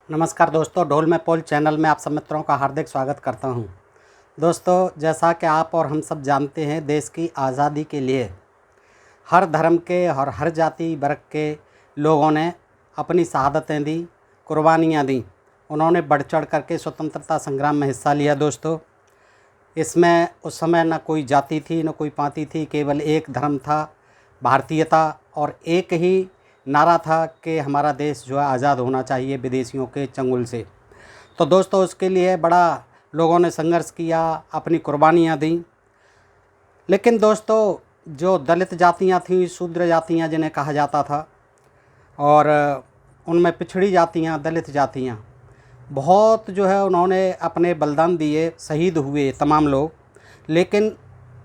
नमस्कार दोस्तों, ढोल में पोल चैनल में आप सब मित्रों का हार्दिक स्वागत करता हूं। दोस्तों, जैसा कि आप और हम सब जानते हैं, देश की आज़ादी के लिए हर धर्म के और हर जाति वर्ग के लोगों ने अपनी शहादतें दी, कुर्बानियां दी। उन्होंने बढ़ चढ़ करके स्वतंत्रता संग्राम में हिस्सा लिया। दोस्तों, इसमें उस समय न कोई जाति थी, न कोई पाति थी, केवल एक धर्म था, भारतीयता, और एक ही नारा था कि हमारा देश जो है आज़ाद होना चाहिए विदेशियों के चंगुल से। तो दोस्तों, उसके लिए बड़ा लोगों ने संघर्ष किया, अपनी कुर्बानियाँ दी। लेकिन दोस्तों, जो दलित जातियाँ थीं, शूद्र जातियाँ जिन्हें कहा जाता था, और उनमें पिछड़ी जातियाँ, दलित जातियाँ, बहुत जो है उन्होंने अपने बलिदान दिए, शहीद हुए तमाम लोग। लेकिन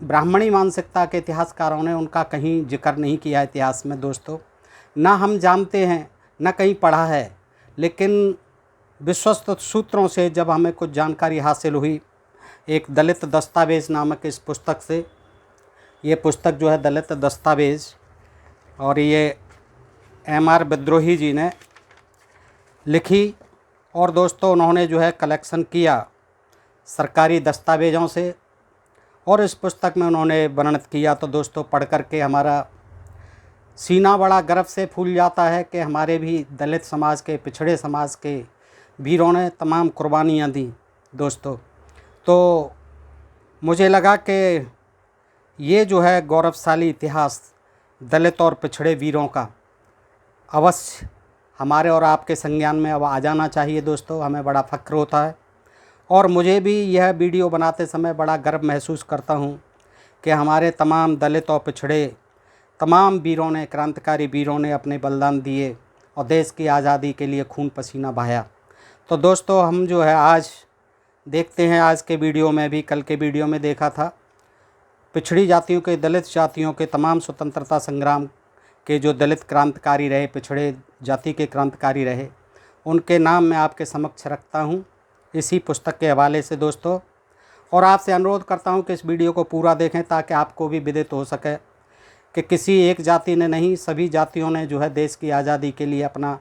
ब्राह्मणी मानसिकता के इतिहासकारों ने उनका कहीं जिक्र नहीं किया इतिहास में। दोस्तों, ना हम जानते हैं, ना कहीं पढ़ा है, लेकिन विश्वस्त सूत्रों से जब हमें कुछ जानकारी हासिल हुई, एक दलित दस्तावेज़ नामक इस पुस्तक से, ये पुस्तक जो है दलित दस्तावेज़, और ये M.R. विद्रोही जी ने लिखी। और दोस्तों, उन्होंने जो है कलेक्शन किया सरकारी दस्तावेज़ों से, और इस पुस्तक में उन्होंने वर्णित किया। तो दोस्तों, पढ़ कर के हमारा सीना बड़ा गर्व से फूल जाता है कि हमारे भी दलित समाज के, पिछड़े समाज के वीरों ने तमाम कुर्बानियाँ दी। दोस्तों, तो मुझे लगा कि ये जो है गौरवशाली इतिहास दलित और पिछड़े वीरों का अवश्य हमारे और आपके संज्ञान में अब आ जाना चाहिए। दोस्तों, हमें बड़ा फ़ख्र होता है, और मुझे भी यह वीडियो बनाते समय बड़ा गर्व महसूस करता हूँ कि हमारे तमाम दलित और पिछड़े तमाम वीरों ने, क्रांतिकारी वीरों ने अपने बलिदान दिए और देश की आज़ादी के लिए खून पसीना बहाया। तो दोस्तों, हम जो है आज देखते हैं, आज के वीडियो में भी, कल के वीडियो में देखा था, पिछड़ी जातियों के, दलित जातियों के तमाम स्वतंत्रता संग्राम के जो दलित क्रांतिकारी रहे, पिछड़े जाति के क्रांतिकारी रहे, उनके नाम मैं आपके समक्ष रखता हूँ इसी पुस्तक के हवाले से। दोस्तों, और आपसे अनुरोध करता हूँ कि इस वीडियो को पूरा देखें ताकि आपको भी विदित हो सके कि किसी एक जाति ने नहीं, सभी जातियों ने जो है देश की आज़ादी के लिए अपना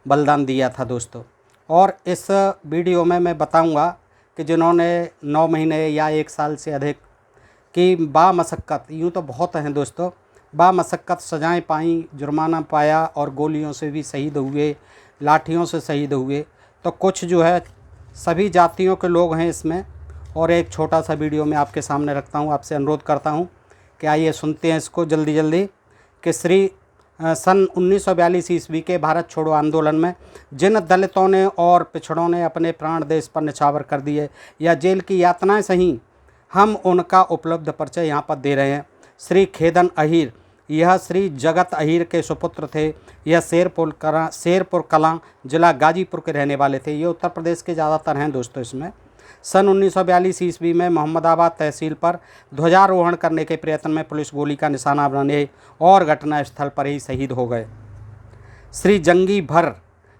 बलिदान दिया था। दोस्तों, और इस वीडियो में मैं बताऊंगा कि जिन्होंने 9 महीने या 1 साल से अधिक की बामशक्क़त, यूँ तो बहुत हैं दोस्तों, बामशक्क़त सजाएं पाई, जुर्माना पाया, और गोलियों से भी शहीद हुए, लाठियों से शहीद हुए। तो कुछ जो है सभी जातियों के लोग हैं इसमें, और एक छोटा सा वीडियो मैं आपके सामने रखता हूँ। आपसे अनुरोध करता हूँ कि आइए सुनते हैं इसको जल्दी जल्दी, कि सन 1942 ईस्वी के भारत छोड़ो आंदोलन में जिन दलितों ने और पिछड़ों ने अपने प्राण देश पर न्यौछावर कर दिए या जेल की यातनाएं सही, हम उनका उपलब्ध परिचय यहाँ पर दे रहे हैं। श्री खेदन अहीर, यह श्री जगत अहीर के सुपुत्र थे। यह शेरपुर कलां जिला गाजीपुर के रहने वाले थे। ये उत्तर प्रदेश के ज़्यादातर हैं दोस्तों। इसमें सन 1942 ईस्वी में मोहम्मदाबाद तहसील पर ध्वजारोहण करने के प्रयत्न में पुलिस गोली का निशाना बनने और घटनास्थल पर ही शहीद हो गए। श्री जंगी भर,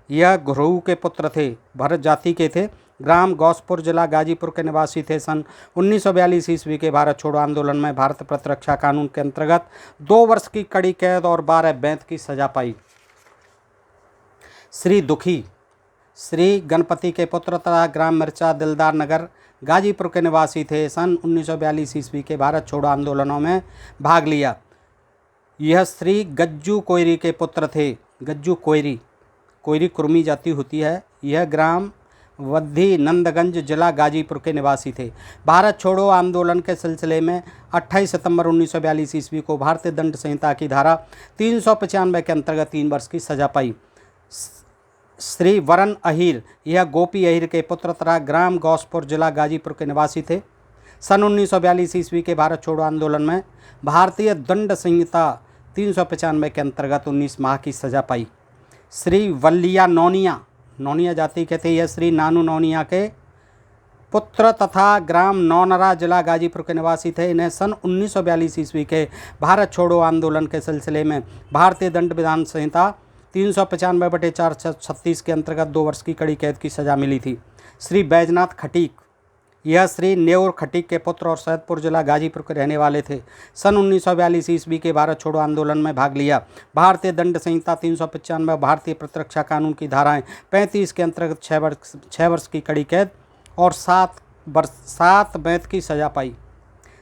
यह घुरहू के पुत्र थे, भरत जाति के थे, ग्राम गौसपुर जिला गाजीपुर के निवासी थे। सन 1942 ईस्वी के भारत छोड़ो आंदोलन में भारत प्रतिरक्षा कानून के अंतर्गत 2 वर्ष की कड़ी कैद और 12 बैंत की सजा पाई। श्री दुखी, श्री गणपति के पुत्र तथा ग्राम मिर्चा दिलदार नगर गाजीपुर के निवासी थे। सन 1942 ईस्वी के भारत छोड़ो आंदोलनों में भाग लिया। यह श्री गज्जू कोयरी के पुत्र थे। गज्जू कोयरी, कोयरी कुर्मी जाति होती है। यह ग्राम वद्दी नंदगंज जिला गाजीपुर के निवासी थे। भारत छोड़ो आंदोलन के सिलसिले में 28 सितंबर 1942 ईस्वी को भारतीय दंड संहिता की धारा 395 के अंतर्गत 3 वर्ष की सजा पाई। श्री वरण अहीर, यह गोपी अहीर के पुत्र तथा ग्राम गौसपुर जिला गाजीपुर के निवासी थे। सन 1942 ईस्वी के भारत छोड़ो आंदोलन में भारतीय दंड संहिता 395 के अंतर्गत 19 माह की सजा पाई। श्री वल्लिया नौनिया, नौनिया जाति के थे। यह श्री नानू नौनिया के पुत्र तथा ग्राम नौनरा जिला गाजीपुर के निवासी थे। इन्हें सन 1942 ईस्वी के भारत छोड़ो आंदोलन के सिलसिले में भारतीय दंड विधान संहिता 395/436 के अंतर्गत 2 वर्ष की कड़ी कैद की सजा मिली थी। श्री बैजनाथ खटीक, यह श्री नेऊर खटीक के पुत्र और सैदपुर जिला गाजीपुर के रहने वाले थे। सन 1942 ईस्वी के भारत छोड़ो आंदोलन में भाग लिया। भारतीय दंड संहिता 395, भारतीय प्रतिरक्षा कानून की धाराएं 35 के अंतर्गत 6 वर्ष की कड़ी कैद और 7 बैंत की सजा पाई।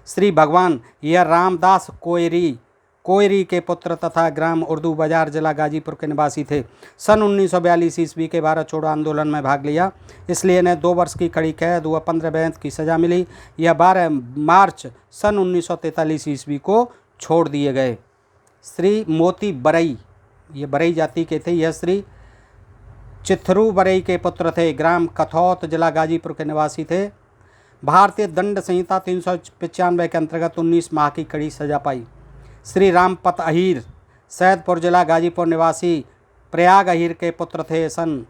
श्री भगवान यह रामदास कोयरी के पुत्र तथा ग्राम उर्दू बाजार जिला गाजीपुर के निवासी थे। सन 1942 ईस्वी के भारत छोड़ो आंदोलन में भाग लिया, इसलिए इन्हें 2 वर्ष की कड़ी कैद व 15 बैंत की सज़ा मिली। यह 12 मार्च सन 1943 ईस्वी को छोड़ दिए गए। श्री मोती बरई, ये बरई जाति के थे। यह श्री चिथरू बरई के पुत्र थे, ग्राम कथौत जिला गाजीपुर के निवासी थे। भारतीय दंड संहिता 395 के अंतर्गत 19 माह की कड़ी सजा पाई। श्री रामपत अहीर सैदपुर जिला गाजीपुर निवासी प्रयाग अहीर के पुत्र थे। सन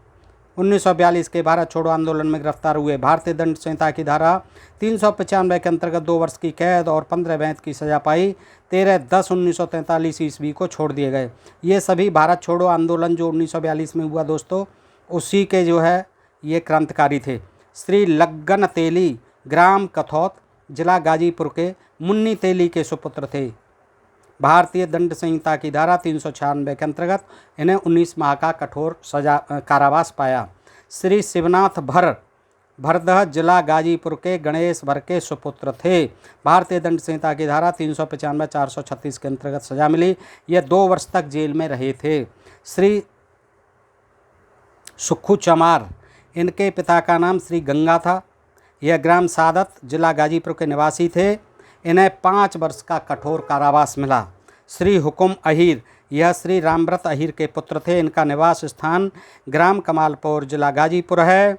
1942 के भारत छोड़ो आंदोलन में गिरफ्तार हुए। भारतीय दंड संहिता की धारा 395 के अंतर्गत 2 वर्ष की कैद और 15 बैंत की सजा पाई। 13/10/1943 ईस्वी को छोड़ दिए गए। ये सभी भारत छोड़ो आंदोलन जो 1942 में हुआ दोस्तों, उसी के जो है ये क्रांतिकारी थे। श्री लग्गन तेली ग्राम कथौत जिला गाजीपुर के मुन्नी तेली के सुपुत्र थे। भारतीय दंड संहिता की धारा 396 के अंतर्गत इन्हें 19 माह का कठोर कारावास पाया। श्री शिवनाथ भरदह जिला गाजीपुर के गणेश भर के सुपुत्र थे। भारतीय दंड संहिता की धारा 395 436 के अंतर्गत सजा मिली। यह 2 वर्ष तक जेल में रहे थे। श्री सुक्खू चमार, इनके पिता का नाम श्री गंगा था। यह ग्राम सादत जिला गाजीपुर के निवासी थे। इन्हें 5 वर्ष का कठोर कारावास मिला। श्री हुकुम अहीर, यह श्री रामव्रत अहीर के पुत्र थे। इनका निवास स्थान ग्राम कमालपुर जिला गाजीपुर है।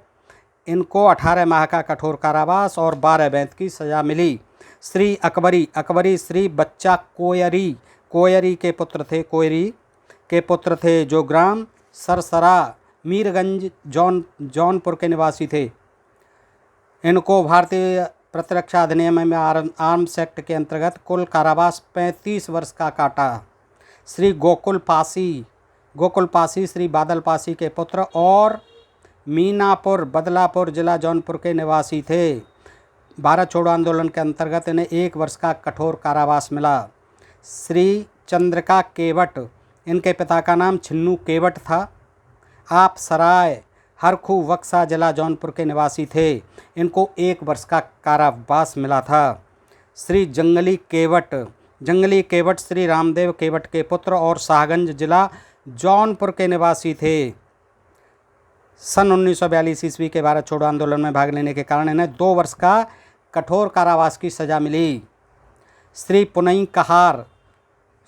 इनको 18 माह का कठोर कारावास और 12 बैंत की सज़ा मिली। श्री अकबरी श्री बच्चा कोयरी के पुत्र थे जो ग्राम सरसरा मीरगंज जौनपुर के निवासी थे। इनको भारतीय प्रतिरक्षा अधिनियम में आर्म्स एक्ट के अंतर्गत कुल कारावास 35 वर्ष का काटा। श्री गोकुल पासी श्री बादल पासी के पुत्र और मीनापुर बदलापुर जिला जौनपुर के निवासी थे। भारत छोड़ो आंदोलन के अंतर्गत इन्हें 1 वर्ष का कठोर कारावास मिला। श्री चंद्रिका केवट, इनके पिता का नाम छिन्नू केवट था। आप सराय हरखू वक्सा जिला जौनपुर के निवासी थे। इनको 1 वर्ष का कारावास मिला था। श्री जंगली केवट श्री रामदेव केवट के पुत्र और शाहगंज जिला जौनपुर के निवासी थे। सन 1942 ईस्वी के भारत छोड़ो आंदोलन में भाग लेने के कारण इन्हें 2 वर्ष का कठोर कारावास की सज़ा मिली। श्री पुनई कहार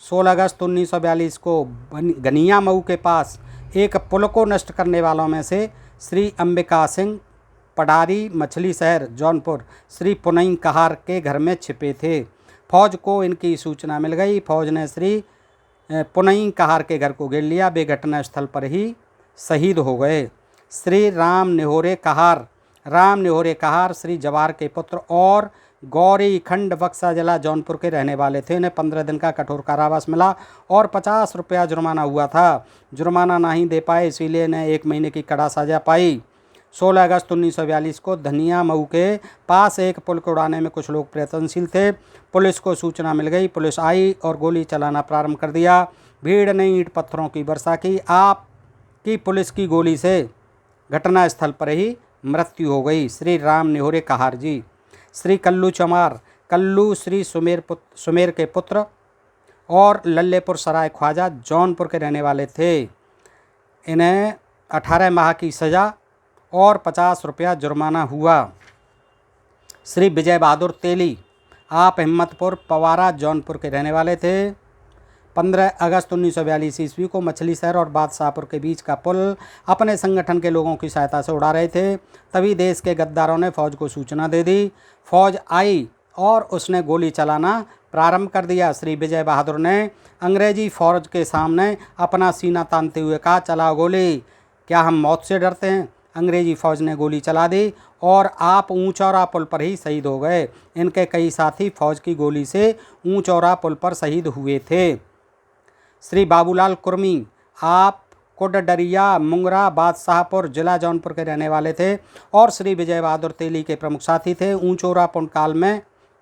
16 अगस्त 1942 को गनिया मऊ के पास एक पुल को नष्ट करने वालों में से श्री अंबिका सिंह पडारी मछली शहर जौनपुर श्री पुनई कहार के घर में छिपे थे। फौज को इनकी सूचना मिल गई। फौज ने श्री पुनई कहार के घर को घेर लिया। वे घटनास्थल पर ही शहीद हो गए। श्री राम निहोरे कहार श्री जवार के पुत्र और गौरी खंड बक्सा जिला जौनपुर के रहने वाले थे। इन्हें 15 दिन का कठोर कारावास मिला और 50 रुपया जुर्माना हुआ था। जुर्माना नहीं दे पाए, इसीलिए इन्हें 1 महीने की कड़ा सजा पाई। 16 अगस्त 1942 को धनिया मऊ के पास एक पुल को उड़ाने में कुछ लोग प्रयत्नशील थे। पुलिस को सूचना मिल गई। पुलिस आई और गोली चलाना प्रारंभ कर दिया। भीड़ ने ईंट पत्थरों की वर्षा की। आपकी पुलिस की गोली से घटनास्थल पर ही मृत्यु हो गई। श्री राम निहोरे कहार जी। श्री कल्लू श्री सुमेर के पुत्र और लल्लेपुर सराय ख्वाजा जौनपुर के रहने वाले थे। इन्हें 18 माह की सज़ा और 50 रुपया जुर्माना हुआ। श्री विजय बहादुर तेली, आप हिम्मतपुर पवारा जौनपुर के रहने वाले थे। 15 अगस्त 1942 ईस्वी को मछली शहर और बादशाहपुर के बीच का पुल अपने संगठन के लोगों की सहायता से उड़ा रहे थे। तभी देश के गद्दारों ने फौज को सूचना दे दी। फौज आई और उसने गोली चलाना प्रारंभ कर दिया। श्री विजय बहादुर ने अंग्रेजी फौज के सामने अपना सीना तानते हुए कहा, चलाओ गोली, क्या हम मौत से डरते हैं। अंग्रेजी फौज ने गोली चला दी और आप ऊंचौरा पुल पर ही शहीद हो गए। इनके कई साथी फौज की गोली से ऊंचौरा पुल पर शहीद हुए थे। श्री बाबूलाल कुर्मी, आप कोडडरिया मुंगरा बादशाहपुर जिला जौनपुर के रहने वाले थे और श्री विजय बहादुर तेली के प्रमुख साथी थे। ऊंचोरा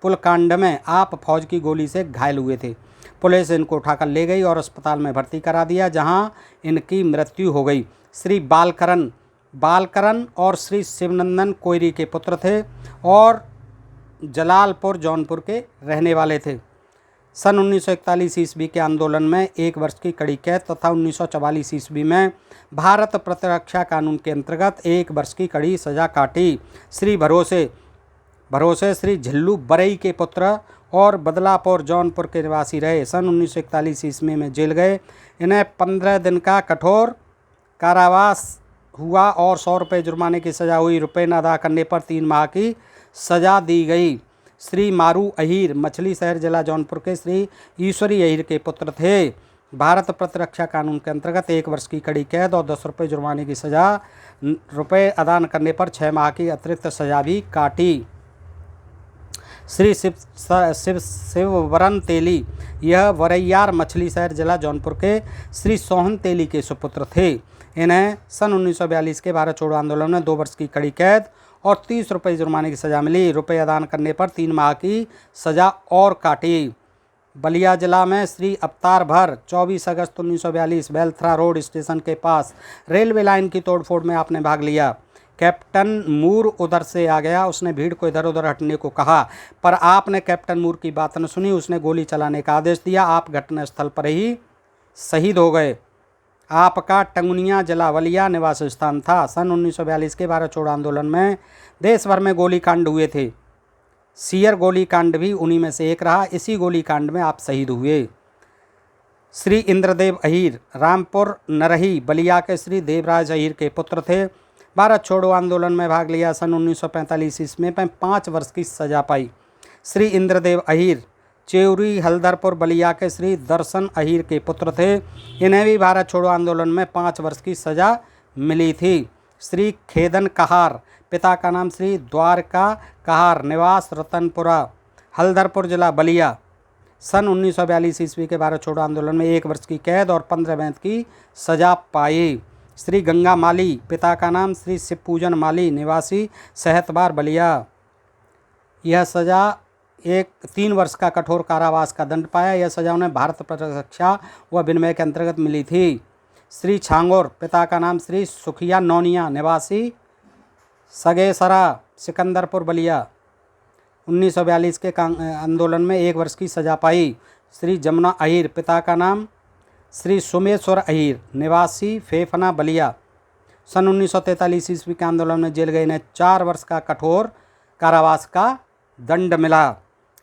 पुलकांड में आप फौज की गोली से घायल हुए थे। पुलिस इनको उठाकर ले गई और अस्पताल में भर्ती करा दिया, जहां इनकी मृत्यु हो गई। श्री बालकरण और श्री शिवनंदन कोयरी के पुत्र थे और जलालपुर जौनपुर के रहने वाले थे। सन 1941 ईस्वी के आंदोलन में 1 वर्ष की कड़ी कैद तथा 1944 ईस्वी में भारत प्रतिरक्षा कानून के अंतर्गत 1 वर्ष की कड़ी सजा काटी। श्री भरोसे श्री झिल्लू बरई के पुत्र और बदलापुर जौनपुर के निवासी रहे। सन 1941 ईस्वी में जेल गए। इन्हें 15 दिन का कठोर कारावास हुआ और 100 रुपये जुर्माने की सज़ा हुई। रुपये न अदा करने पर 3 माह की सज़ा दी गई। श्री मारू अहीर मछली शहर जिला जौनपुर के श्री ईश्वरी अहीर के पुत्र थे। भारत प्रतिरक्षा कानून के अंतर्गत 1 वर्ष की कड़ी कैद और 10 रुपये जुर्माने की सज़ा, रुपये अदा न करने पर 6 माह की अतिरिक्त सज़ा भी काटी। श्री शिववरन तेली, यह वरैयार मछली शहर जिला जौनपुर के श्री सोहन तेली के सुपुत्र थे। इन्हें सन 1942 के भारत छोड़ो आंदोलन में 2 वर्ष की कड़ी कैद और 30 रुपये जुर्माने की सज़ा मिली। रुपये अदा न करने पर 3 माह की सज़ा और काटी। बलिया जिला में श्री अवतार भर 24 अगस्त 1942 बेलथरा रोड स्टेशन के पास रेलवे लाइन की तोड़फोड़ में आपने भाग लिया। कैप्टन मूर उधर से आ गया। उसने भीड़ को इधर उधर हटने को कहा, पर आपने कैप्टन मूर की बात न सुनी। उसने गोली चलाने का आदेश दिया। आप घटनास्थल पर ही शहीद हो गए। आपका टंगुनिया जिला बलिया निवास स्थान था। सन 1942 के भारत छोड़ो आंदोलन में देश भर में गोलीकांड हुए थे। सियर गोलीकांड भी उन्हीं में से एक रहा। इसी गोलीकांड में आप शहीद हुए। श्री इंद्रदेव अहीर रामपुर नरही बलिया के श्री देवराज अहीर के पुत्र थे। भारत छोड़ो आंदोलन में भाग लिया। सन 1945 ईस्वी में 5 वर्ष की सजा पाई। श्री इंद्रदेव अहीर चेउरी हल्दरपुर बलिया के श्री दर्शन अहीर के पुत्र थे। इन्हें भी भारत छोड़ो आंदोलन में 5 वर्ष की सजा मिली थी। श्री खेदन कहार, पिता का नाम श्री द्वारका कहार, निवास रतनपुरा, हल्दरपुर जिला बलिया, सन 1942 ईस्वी के भारत छोड़ो आंदोलन में 1 वर्ष की कैद और 15 बैंत की सजा पाई। श्री गंगा माली, पिता का नाम श्री शिवपूजन माली, निवासी सेहतबार बलिया, यह सज़ा 3 वर्ष का कठोर कारावास का दंड पाया। यह सज़ा उन्हें भारत प्रतिरक्षा व विनिमय के अंतर्गत मिली थी। श्री छांगोर, पिता का नाम श्री सुखिया नौनिया, निवासी सगेसरा सिकंदरपुर बलिया, 1942 के आंदोलन में 1 वर्ष की सजा पाई। श्री जमुना अहीर, पिता का नाम श्री सोमेश्वर अहीर, निवासी फेफना बलिया, सन 1943 ईस्वी के आंदोलन में जेल गए। इन्हें 4 वर्ष का कठोर कारावास का दंड मिला।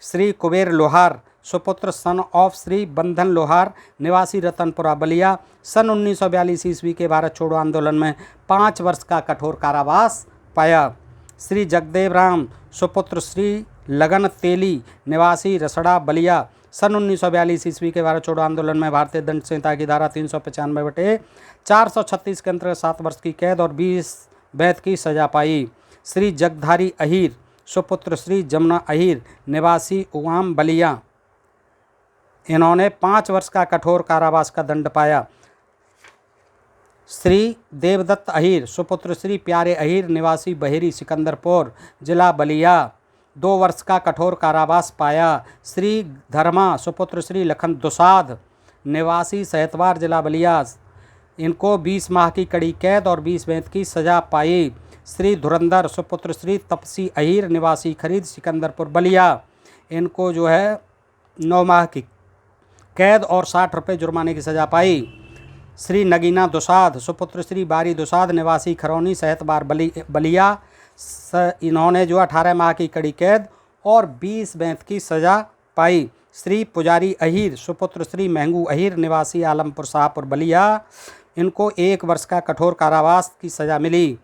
श्री कुबेर लोहार, सुपुत्र सन ऑफ श्री बंधन लोहार, निवासी रतनपुरा बलिया, सन 1942 ईस्वी के भारत छोड़ो आंदोलन में 5 वर्ष का कठोर कारावास पाया। श्री जगदेव राम, सुपुत्र श्री लगन तेली, निवासी रसड़ा बलिया, सन 1942 ईस्वी के भारत छोड़ो आंदोलन में भारतीय दंड संहिता की धारा 395/436 के अंतर्गत 7 वर्ष की कैद और 20 बैंत की सजा पाई। श्री जगधारी अहीर, सुपुत्र श्री जमुना अहीर, निवासी उगाम बलिया, इन्होंने 5 वर्ष का कठोर कारावास का दंड पाया। श्री देवदत्त अहीर, सुपुत्र श्री प्यारे अहीर, निवासी बहेरी सिकंदरपुर जिला बलिया, 2 वर्ष का कठोर कारावास पाया। श्री धर्मा, सुपुत्र श्री लखन दुसाध, निवासी सेहतवार जिला बलिया, इनको 20 माह की कड़ी कैद और 20 बैंत की सजा पाई। श्री धुरंधर, सुपुत्र श्री तपसी अहीर, निवासी खरीद सिकंदरपुर बलिया, इनको 9 माह की कैद और 60 रुपये जुर्माने की सजा पाई। श्री नगीना दुसाध, सुपुत्र श्री बारी दुसाध, निवासी खरौनी सेहतबार बलिया, इन्होंने 18 माह की कड़ी कैद और 20 बैंत की सजा पाई। श्री पुजारी अहीर, सुपुत्र श्री महंगू अहीर, निवासी आलमपुर शाहपुर बलिया, इनको 1 वर्ष का कठोर कारावास की सजा मिली।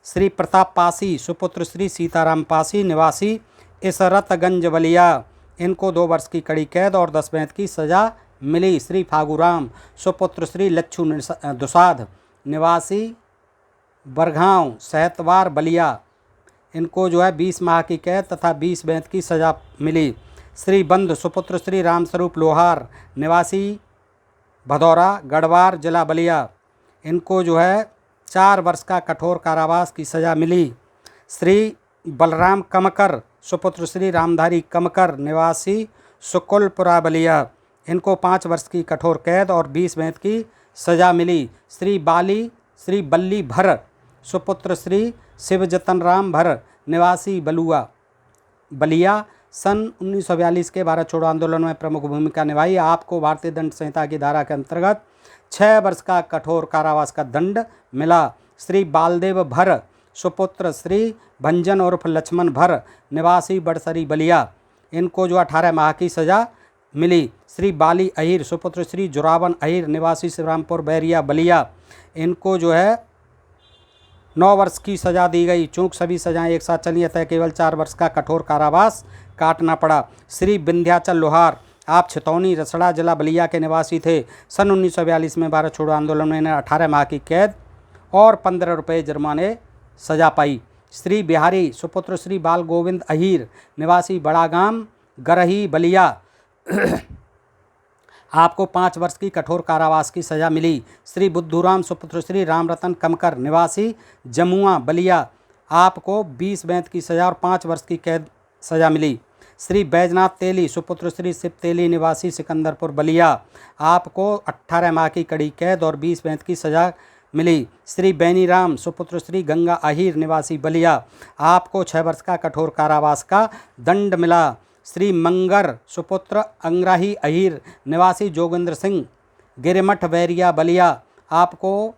श्री प्रताप पासी, सुपुत्र श्री सीताराम पासी, निवासी इसरतगंज बलिया, इनको 2 वर्ष की कड़ी कैद और 10 बैंत की सजा मिली। श्री फागूराम, सुपुत्र श्री लच्छू दुसाध, निवासी बरगांव सेहतवार बलिया, इनको 20 माह की कैद तथा 20 बैंत की सजा मिली। श्री बंद, सुपुत्र श्री रामस्वरूप लोहार, निवासी भदौरा गढ़वार जिला बलिया, इनको जो है 4 वर्ष का कठोर कारावास की सज़ा मिली। श्री बलराम कमकर सुपुत्र श्री रामधारी कमकर निवासी सुकुलपुरा बलिया, इनको 5 वर्ष की कठोर कैद और 20 बैंत की सज़ा मिली। श्री बल्ली भर सुपुत्र श्री शिवजतन राम भर निवासी बलिया सन 1942 के भारत छोड़ो आंदोलन में प्रमुख भूमिका निभाई। आपको भारतीय दंड संहिता की धारा के अंतर्गत 6 वर्ष का कठोर कारावास का दंड मिला। श्री बालदेव भर सुपुत्र श्री भंजन उर्फ लक्ष्मण भर निवासी बड़सरी बलिया, इनको जो 18 माह की सज़ा मिली। श्री बाली अहिर सुपुत्र श्री जोरावन अहिर निवासी शिवरामपुर बैरिया बलिया, इनको जो है 9 वर्ष की सज़ा दी गई। चूँकि सभी सज़ाएँ एक साथ चली अतः केवल 4 वर्ष का कठोर कारावास काटना पड़ा। श्री विंध्याचल लोहार, आप छितौनी रसड़ा जिला बलिया के निवासी थे। सन 1942 में भारत छोड़ो आंदोलन में इन्हें 18 माह की कैद और 15 रुपये जुर्माने सजा पाई। श्री बिहारी सुपुत्र श्री बाल गोविंद अहिर निवासी बड़ागाम गरही बलिया, आपको 5 वर्ष की कठोर कारावास की सज़ा मिली। श्री बुद्धूराम सुपुत्र श्री रामरतन कमकर निवासी जमुआ बलिया, आपको 20 बैंत की सज़ा और 5 वर्ष की कैद सज़ा मिली। श्री बैजनाथ तेली सुपुत्र श्री शिव तेली निवासी सिकंदरपुर बलिया, आपको 18 माह की कड़ी कैद और 20 बैंत की सज़ा मिली। श्री बैनीराम सुपुत्र श्री गंगा अहिर निवासी बलिया, आपको 6 वर्ष का कठोर कारावास का दंड मिला। श्री मंगर सुपुत्र अंग्राही अहिर निवासी जोगिंद्र सिंह गिरमठ बैरिया बलिया, आपको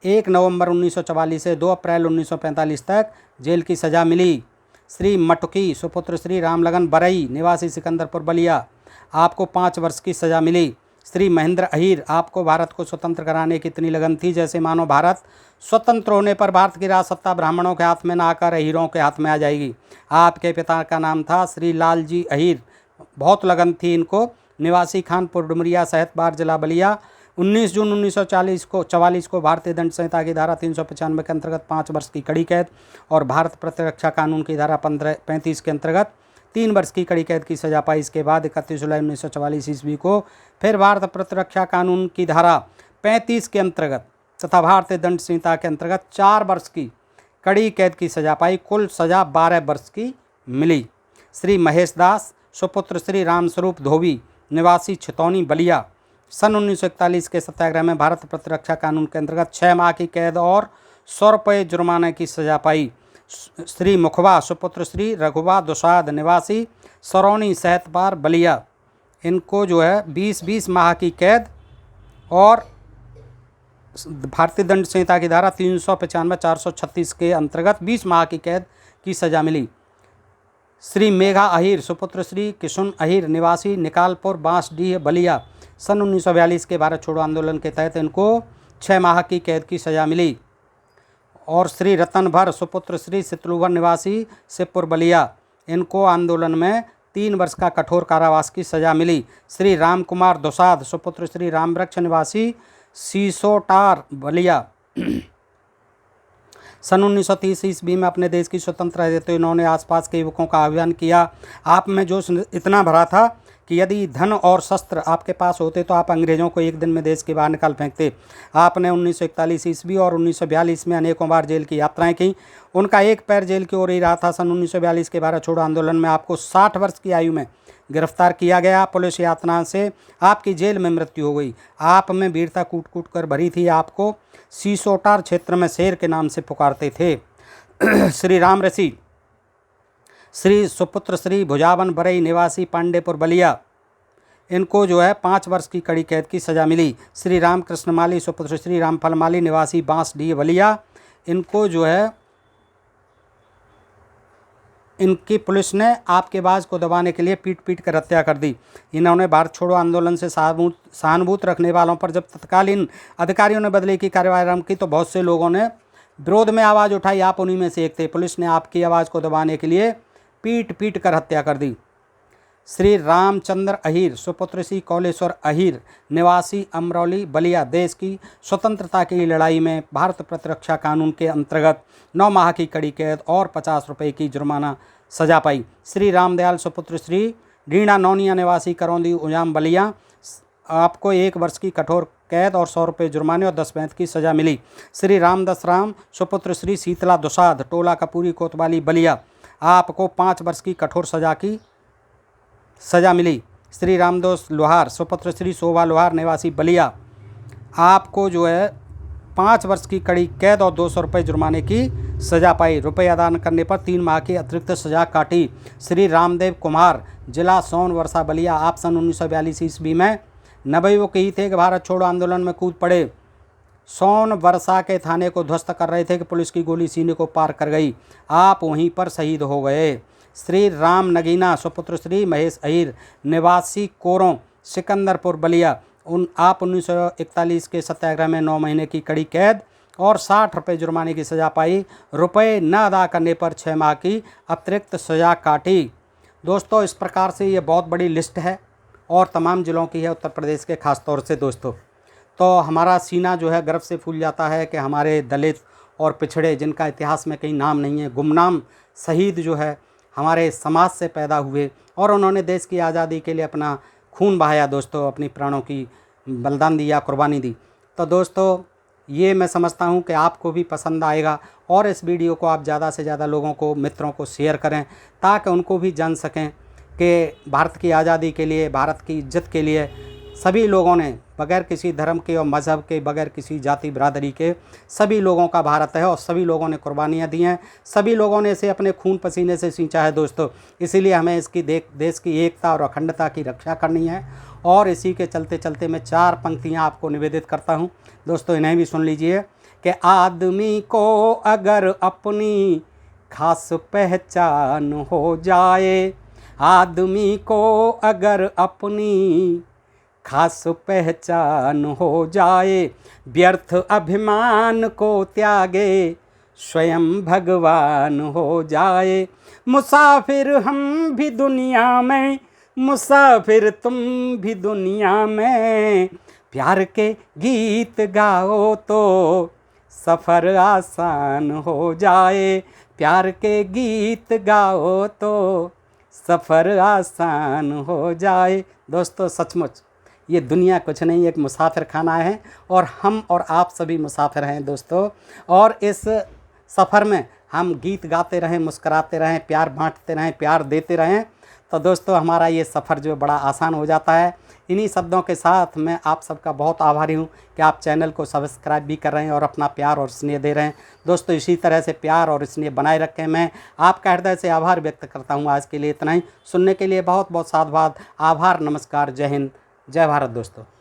1 नवंबर 1944 से 2 अप्रैल 1945 तक जेल की सज़ा मिली। श्री मटुकी सुपुत्र श्री रामलगन बरई निवासी सिकंदरपुर बलिया, आपको 5 वर्ष की सज़ा मिली। श्री महेंद्र अहिर, आपको भारत को स्वतंत्र कराने की इतनी लगन थी जैसे मानो भारत स्वतंत्र होने पर भारत की राज सत्ता ब्राह्मणों के हाथ में ना आकर अहिरों के हाथ में आ जाएगी। आपके पिता का नाम था श्री लालजी अहिर, बहुत लगन थी इनको, निवासी खानपुर डुमरिया सहितबार जिला बलिया। 19 जून 1944 को भारतीय दंड संहिता की धारा 395 के अंतर्गत 5 वर्ष की कड़ी कैद और भारत प्रतिरक्षा कानून की धारा 35 के अंतर्गत 3 वर्ष की कड़ी कैद की सजा पाई। इसके बाद 31 जुलाई 1944 ईस्वी को फिर भारत प्रतिरक्षा कानून की धारा 35 के अंतर्गत तथा भारतीय दंड संहिता के अंतर्गत 4 वर्ष की कड़ी कैद की सजा पाई। कुल सजा 12 वर्ष की मिली। श्री महेश दास सुपुत्र श्री रामस्वरूप धोबी निवासी छितौनी बलिया, सन 1941 के सत्याग्रह में भारत प्रतिरक्षा कानून के अंतर्गत 6 माह की कैद और 100 रुपये जुर्माने की सजा पाई। श्री मुखवा सुपुत्र श्री रघुवा दुसाद निवासी सरौनी सहितबार बलिया, इनको जो है 20 माह की कैद और भारतीय दंड संहिता की धारा 395 436 के अंतर्गत 20 माह की कैद की सजा मिली। श्री मेघा अहिर सुपुत्र श्री किशुन अहिर निवासी निकालपुर बांसडीह बलिया, सन 1942 के भारत छोड़ो आंदोलन के तहत इनको 6 माह की कैद की सजा मिली। और श्री रतन भर सुपुत्र श्री सितलुवर निवासी शिवपुर बलिया, इनको आंदोलन में 3 वर्ष का कठोर कारावास की सजा मिली। श्री राम कुमार दुसाद सुपुत्र श्री रामवृक्ष निवासी सीसोटार बलिया, सन 1930 ईस्वी में अपने देश की स्वतंत्रता देते हुए इन्होंने आसपास के युवकों का आह्वान किया। आप में जोश इतना भरा था कि यदि धन और शस्त्र आपके पास होते तो आप अंग्रेज़ों को एक दिन में देश के बाहर निकाल फेंकते। आपने 1941 ईस्वी और 1942 में अनेकों बार जेल की यात्राएं की। उनका एक पैर जेल की ओर ही रहा था। सन 1942 के भारत छोड़ो आंदोलन में आपको 60 वर्ष की आयु में गिरफ्तार किया गया। पुलिस यातना से आपकी जेल में मृत्यु हो गई। आप में वीरता कूट कूट कर भरी थी। आपको सीसोटार क्षेत्र में शेर के नाम से पुकारते थे। श्री राम ऋषि श्री सुपुत्र श्री भुजावन बरई निवासी पांडेपुर बलिया, इनको जो है 5 वर्ष की कड़ी कैद की सज़ा मिली। श्री रामकृष्ण माली सुपुत्र श्री रामफल माली निवासी बांसडीह बलिया, इनको जो है इनकी पुलिस ने आपके आवाज़ को दबाने के लिए पीट पीट कर हत्या कर दी। इन्होंने भारत छोड़ो आंदोलन से सहानुभूति रखने वालों पर जब तत्कालीन अधिकारियों ने बदले की कार्रवाई आरंभ की तो बहुत से लोगों ने विरोध में आवाज़ उठाई। आप उन्हीं में से एक थे। पुलिस ने आपकी आवाज़ को दबाने के लिए पीट पीट कर हत्या कर दी। श्री रामचंद्र अहिर सुपुत्र श्री कौलेश्वर अहिर निवासी अमरौली बलिया, देश की स्वतंत्रता की लड़ाई में भारत प्रतिरक्षा कानून के अंतर्गत 9 माह की कड़ी कैद और 50 रुपये की जुर्माना सजा पाई। श्री रामदयाल सुपुत्र श्री रीणा नौनिया निवासी करौंदी उजाम बलिया, आपको 1 वर्ष की कठोर कैद और 100 रुपये जुर्माने और 10 बैंत की सज़ा मिली। श्री रामदास राम सुपुत्र श्री शीतला दुसाध टोला कपूरी कोतवाली बलिया, आपको 5 वर्ष की कठोर सज़ा मिली। श्री रामदास लोहार सुपुत्र श्री शोभा लोहार निवासी बलिया, आपको जो है 5 वर्ष की कड़ी कैद और 200 रुपये जुर्माने की सज़ा पाई। रुपये अदा न करने पर 3 माह की अतिरिक्त सज़ा काटी। श्री रामदेव कुमार जिला सोन वर्षा बलिया, आप सन 1942 ईस्वी में 90 के ही थे कि भारत छोड़ो आंदोलन में कूद पड़े। सोन वर्षा के थाने को ध्वस्त कर रहे थे कि पुलिस की गोली सीने को पार कर गई, आप वहीं पर शहीद हो गए। श्री राम नगीना सुपुत्र श्री महेश अहिर निवासी कोरों सिकंदरपुर बलिया, आप 1941 के सत्याग्रह में 9 महीने की कड़ी कैद और 60 रुपये जुर्माने की सज़ा पाई। रुपये न अदा करने पर 6 माह की अतिरिक्त सज़ा काटी। दोस्तों, इस प्रकार से ये बहुत बड़ी लिस्ट है और तमाम ज़िलों की है उत्तर प्रदेश के ख़ास तौर से। दोस्तों, तो हमारा सीना जो है गर्व से फूल जाता है कि हमारे दलित और पिछड़े, जिनका इतिहास में कहीं नाम नहीं है, गुमनाम शहीद जो है हमारे समाज से पैदा हुए और उन्होंने देश की आज़ादी के लिए अपना खून बहाया। दोस्तों, अपनी प्राणों की बलिदान दिया, कुर्बानी दी। तो दोस्तों, ये मैं समझता हूँ कि आपको भी पसंद आएगा और इस वीडियो को आप ज़्यादा से ज़्यादा लोगों को, मित्रों को शेयर करें ताकि उनको भी जान सकें कि भारत की आज़ादी के लिए, भारत की इज्जत के लिए सभी लोगों ने बगैर किसी धर्म के और मज़हब के, बगैर किसी जाति बिरादरी के सभी लोगों का भारत है और सभी लोगों ने कुर्बानियाँ दी हैं, सभी लोगों ने इसे अपने खून पसीने से सींचा है। दोस्तों, इसीलिए हमें इसकी देश की एकता और अखंडता की रक्षा करनी है। और इसी के चलते चलते मैं 4 पंक्तियाँ आपको निवेदित करता हूँ। दोस्तों, इन्हें भी सुन लीजिए कि आदमी को अगर अपनी खास पहचान हो जाए, आदमी को अगर अपनी खास पहचान हो जाए, व्यर्थ अभिमान को त्यागे, स्वयं भगवान हो जाए। मुसाफिर हम भी दुनिया में, मुसाफिर तुम भी दुनिया में, प्यार के गीत गाओ तो सफ़र आसान हो जाए, प्यार के गीत गाओ तो सफ़र आसान हो जाए। दोस्तों, सचमुच ये दुनिया कुछ नहीं, एक मुसाफिर खाना है और हम और आप सभी मुसाफिर हैं। दोस्तों, और इस सफ़र में हम गीत गाते रहें, मुस्कराते रहें, प्यार बांटते रहें, प्यार देते रहें, तो दोस्तों हमारा ये सफ़र जो बड़ा आसान हो जाता है। इन्हीं शब्दों के साथ मैं आप सबका बहुत आभारी हूँ कि आप चैनल को सब्सक्राइब भी कर रहे हैं और अपना प्यार और स्नेह दे रहे हैं। दोस्तों, इसी तरह से प्यार और स्नेह बनाए रखें। मैं आपका हृदय से आभार व्यक्त करता हूँ। आज के लिए इतना ही। सुनने के लिए बहुत बहुत साधुवाद, आभार, नमस्कार, जय हिंद, जय भारत। दोस्तों।